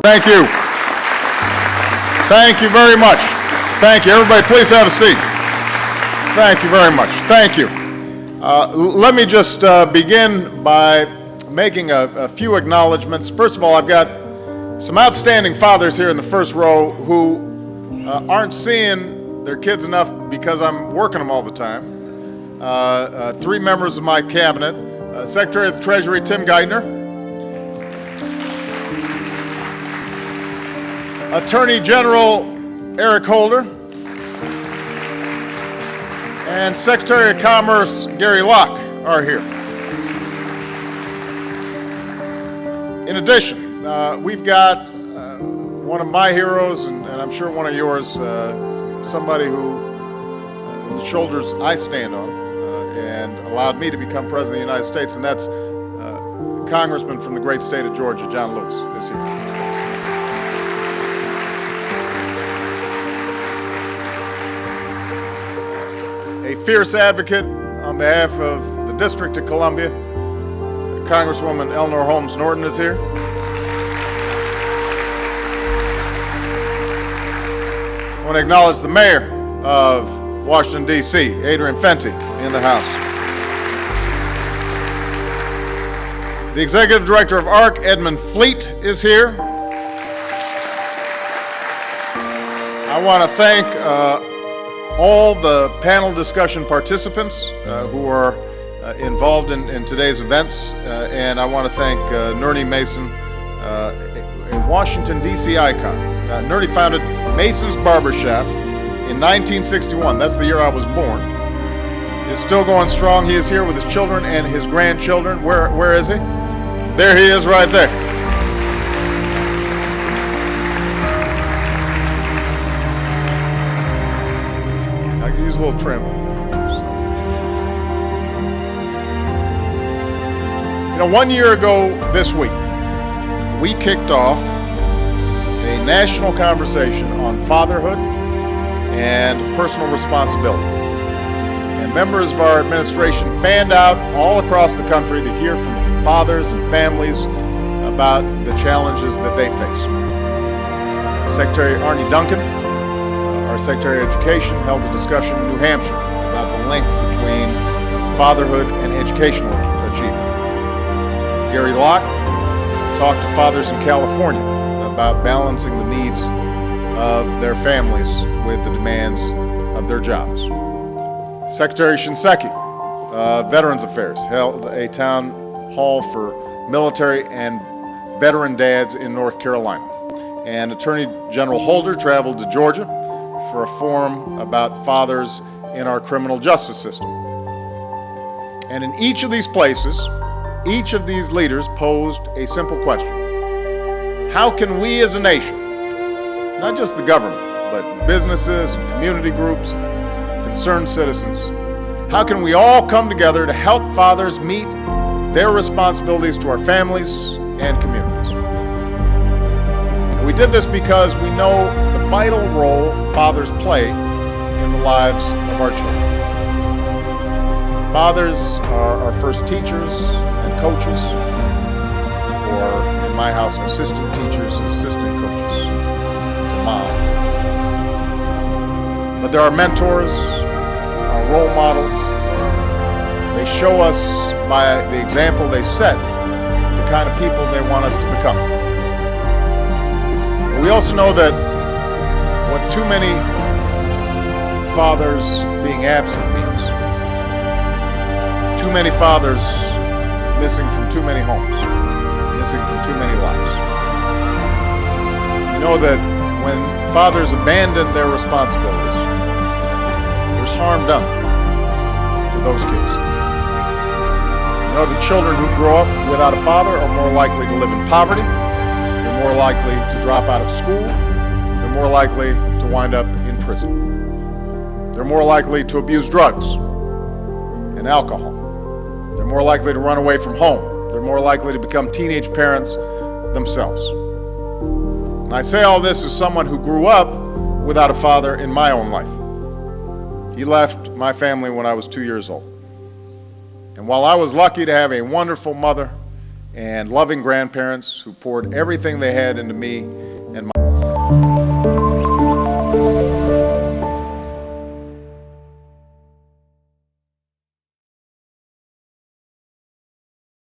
Thank you. Thank you very much. Thank you. Everybody, please have a seat. Thank you very much. Thank you. Let me just begin by making a few acknowledgments. First of all, I've got some outstanding fathers here in the first row who aren't seeing their kids enough because I'm working them all the time. Three members of my cabinet, Secretary of the Treasury Tim Geithner, Attorney General Eric Holder, and Secretary of Commerce Gary Locke are here. In addition, we've got one of my heroes, and I'm sure one of yours, somebody whose shoulders I stand on, and allowed me to become President of the United States, and that's Congressman from the great state of Georgia, John Lewis, is here. A fierce advocate on behalf of the District of Columbia, Congresswoman Eleanor Holmes Norton is here. I want to acknowledge the mayor of Washington, D.C., Adrian Fenty, in the House. The Executive Director of ARC, Edmund Fleet, is here. I want to thank all the panel discussion participants who are involved in today's events, and I want to thank Nernie Mason, a Washington, D.C. icon. Nernie founded Mason's Barbershop in 1961. That's the year I was born. He's still going strong. He is here with his children and his grandchildren. Where is he? There he is right there. A little trim. You know, 1 year ago this week, we kicked off a national conversation on fatherhood and personal responsibility. And members of our administration fanned out all across the country to hear from fathers and families about the challenges that they face. Secretary Arne Duncan, our Secretary of Education, held a discussion in New Hampshire about the link between fatherhood and educational achievement. Gary Locke talked to fathers in California about balancing the needs of their families with the demands of their jobs. Secretary Shinseki, Veterans Affairs, held a town hall for military and veteran dads in North Carolina. And Attorney General Holder traveled to Georgia for a forum about fathers in our criminal justice system. And in each of these places, each of these leaders posed a simple question. How can we as a nation, not just the government, but businesses and community groups, concerned citizens, how can we all come together to help fathers meet their responsibilities to our families and communities? We did this because we know the vital role fathers play in the lives of our children. Fathers are our first teachers and coaches, or in my house, assistant teachers and assistant coaches to mom. But they're our mentors, our role models. They show us by the example they set the kind of people they want us to become. We also know that what too many fathers being absent means. Too many fathers missing from too many homes, missing from too many lives. We know that when fathers abandon their responsibilities, there's harm done to those kids. We know that children who grow up without a father are more likely to live in poverty. They're more likely to drop out of school. They're more likely to wind up in prison. They're more likely to abuse drugs and alcohol. They're more likely to run away from home. They're more likely to become teenage parents themselves. And I say all this as someone who grew up without a father in my own life. He left my family when I was 2 years old. And while I was lucky to have a wonderful mother and loving grandparents who poured everything they had into me and my